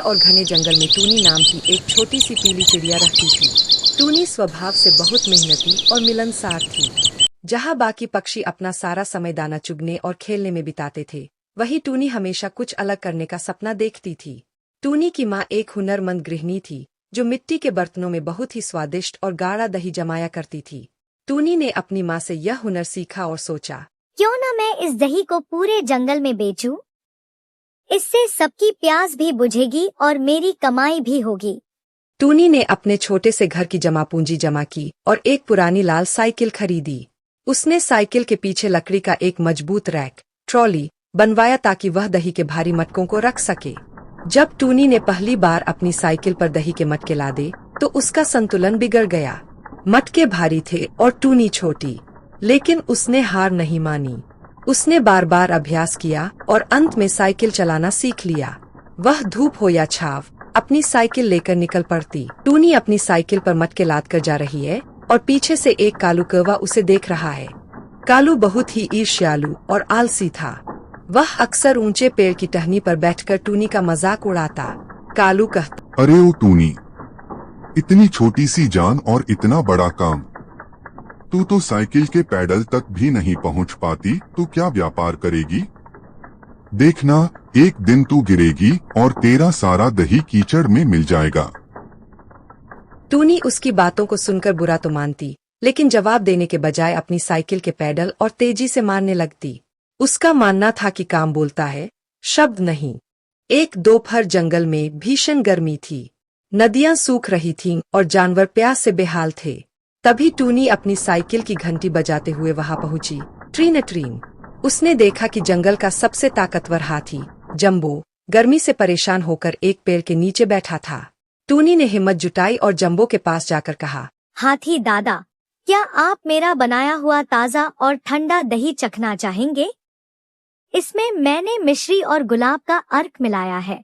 विशाल और घने जंगल में टूनी नाम की एक छोटी सी पीली चिड़िया रहती थी। टूनी स्वभाव से बहुत मेहनती और मिलनसार थी। जहाँ बाकी पक्षी अपना सारा समय दाना चुगने और खेलने में बिताते थे, वही टूनी हमेशा कुछ अलग करने का सपना देखती थी। टूनी की माँ एक हुनरमंद गृहिणी थी, जो मिट्टी के बर्तनों में बहुत ही स्वादिष्ट और गाढ़ा दही जमाया करती थी। टूनी ने अपनी माँ से यह हुनर सीखा और सोचा, क्यों न मैं इस दही को पूरे जंगल में बेचूं? इससे सबकी प्यास भी बुझेगी और मेरी कमाई भी होगी। टूनी ने अपने छोटे से घर की जमा पूंजी जमा की और एक पुरानी लाल साइकिल खरीदी। उसने साइकिल के पीछे लकड़ी का एक मजबूत रैक, ट्रॉली, बनवाया ताकि वह दही के भारी मटकों को रख सके। जब टूनी ने पहली बार अपनी साइकिल पर दही के मटके लादे, तो उसका संतुलन बिगड़ गया। मटके भारी थे और टूनी छोटी, लेकिन उसने हार नहीं मानी। उसने बार बार अभ्यास किया और अंत में साइकिल चलाना सीख लिया। वह धूप हो या छाव, अपनी साइकिल लेकर निकल पड़ती। टूनी अपनी साइकिल पर मटके लाद कर जा रही है और पीछे से एक कालू कौवा उसे देख रहा है। कालू बहुत ही ईर्ष्यालु और आलसी था। वह अक्सर ऊंचे पेड़ की टहनी पर बैठकर टूनी का मजाक उड़ाता। कालू कहता, अरे ओ टूनी, इतनी छोटी सी जान और इतना बड़ा काम। तू तो साइकिल के पैडल तक भी नहीं पहुंच पाती, तो क्या व्यापार करेगी? देखना, एक दिन तू गिरेगी और तेरा सारा दही कीचड़ में मिल जाएगा। टूनी उसकी बातों को सुनकर बुरा तो मानती, लेकिन जवाब देने के बजाय अपनी साइकिल के पैडल और तेजी से मारने लगती। उसका मानना था कि काम बोलता है, शब्द नहीं। एक दोपहर जंगल में भीषण गर्मी थी। नदियां सूख रही थीं और जानवर प्यास से बेहाल थे। तभी टूनी अपनी साइकिल की घंटी बजाते हुए वहां पहुंची। ट्रीन ट्रीन। उसने देखा कि जंगल का सबसे ताकतवर हाथी, जंबो, गर्मी से परेशान होकर एक पेड़ के नीचे बैठा था। टूनी ने हिम्मत जुटाई और जंबो के पास जाकर कहा, हाथी दादा, क्या आप मेरा बनाया हुआ ताज़ा और ठंडा दही चखना चाहेंगे? इसमें मैंने मिश्री और गुलाब का अर्क मिलाया है।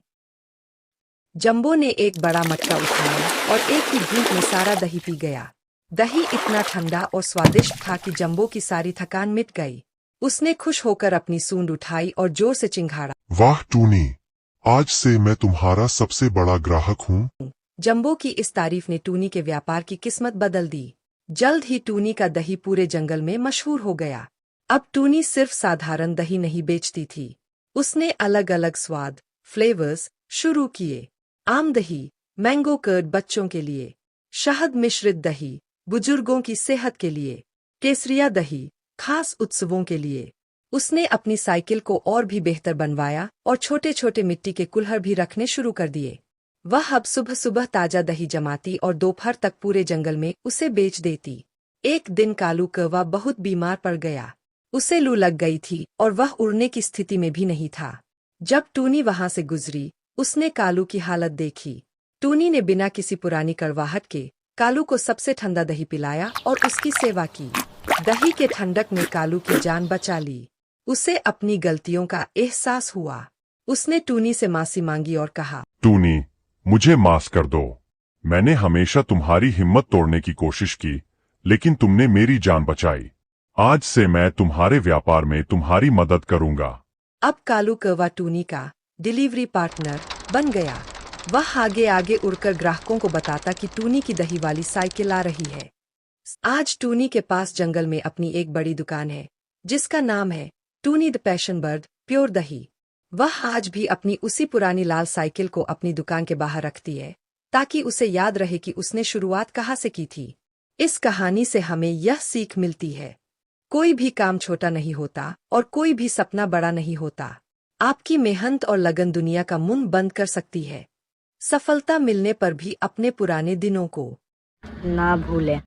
जंबो ने एक बड़ा मटका उठाया और एक ही घूंट में सारा दही पी गया। दही इतना ठंडा और स्वादिष्ट था कि जंबो की सारी थकान मिट गई। उसने खुश होकर अपनी सूंड उठाई और जोर से चिंघाड़ा, वाह टूनी, आज से मैं तुम्हारा सबसे बड़ा ग्राहक हूँ। जंबो की इस तारीफ ने टूनी के व्यापार की किस्मत बदल दी। जल्द ही टूनी का दही पूरे जंगल में मशहूर हो गया। अब टूनी सिर्फ साधारण दही नहीं बेचती थी। उसने अलग अलग स्वाद, फ्लेवर्स शुरू किए। आम दही, मैंगो कर्ड बच्चों के लिए, शहद मिश्रित दही, बुजुर्गों की सेहत के लिए, केसरिया दही, खास उत्सवों के लिए। उसने अपनी साइकिल को और भी बेहतर बनवाया और छोटे छोटे मिट्टी के कुल्हड़ भी रखने शुरू कर दिए। वह अब सुबह सुबह ताजा दही जमाती और दोपहर तक पूरे जंगल में उसे बेच देती। एक दिन कालू कौवा बहुत बीमार पड़ गया। उसे लू लग गई थी और वह उड़ने की स्थिति में भी नहीं था। जब टूनी वहां से गुजरी, उसने कालू की हालत देखी। टूनी ने बिना किसी पुरानी कड़वाहट के कालू को सबसे ठंडा दही पिलाया और उसकी सेवा की। दही के ठंडक ने कालू की जान बचा ली। उसे अपनी गलतियों का एहसास हुआ। उसने टूनी से माफी मांगी और कहा, टूनी, मुझे माफ कर दो। मैंने हमेशा तुम्हारी हिम्मत तोड़ने की कोशिश की, लेकिन तुमने मेरी जान बचाई। आज से मैं तुम्हारे व्यापार में तुम्हारी मदद करूंगा। अब कालू कौवा टूनी का डिलीवरी पार्टनर बन गया। वह आगे आगे उड़कर ग्राहकों को बताता कि टूनी की दही वाली साइकिल आ रही है। आज टूनी के पास जंगल में अपनी एक बड़ी दुकान है, जिसका नाम है टूनी द पैशन बर्ड प्योर दही। वह आज भी अपनी उसी पुरानी लाल साइकिल को अपनी दुकान के बाहर रखती है, ताकि उसे याद रहे कि उसने शुरुआत कहाँ से की थी। इस कहानी से हमें यह सीख मिलती है, कोई भी काम छोटा नहीं होता और कोई भी सपना बड़ा नहीं होता। आपकी मेहनत और लगन दुनिया का मुंह बंद कर सकती है। सफलता मिलने पर भी अपने पुराने दिनों को ना भूलें।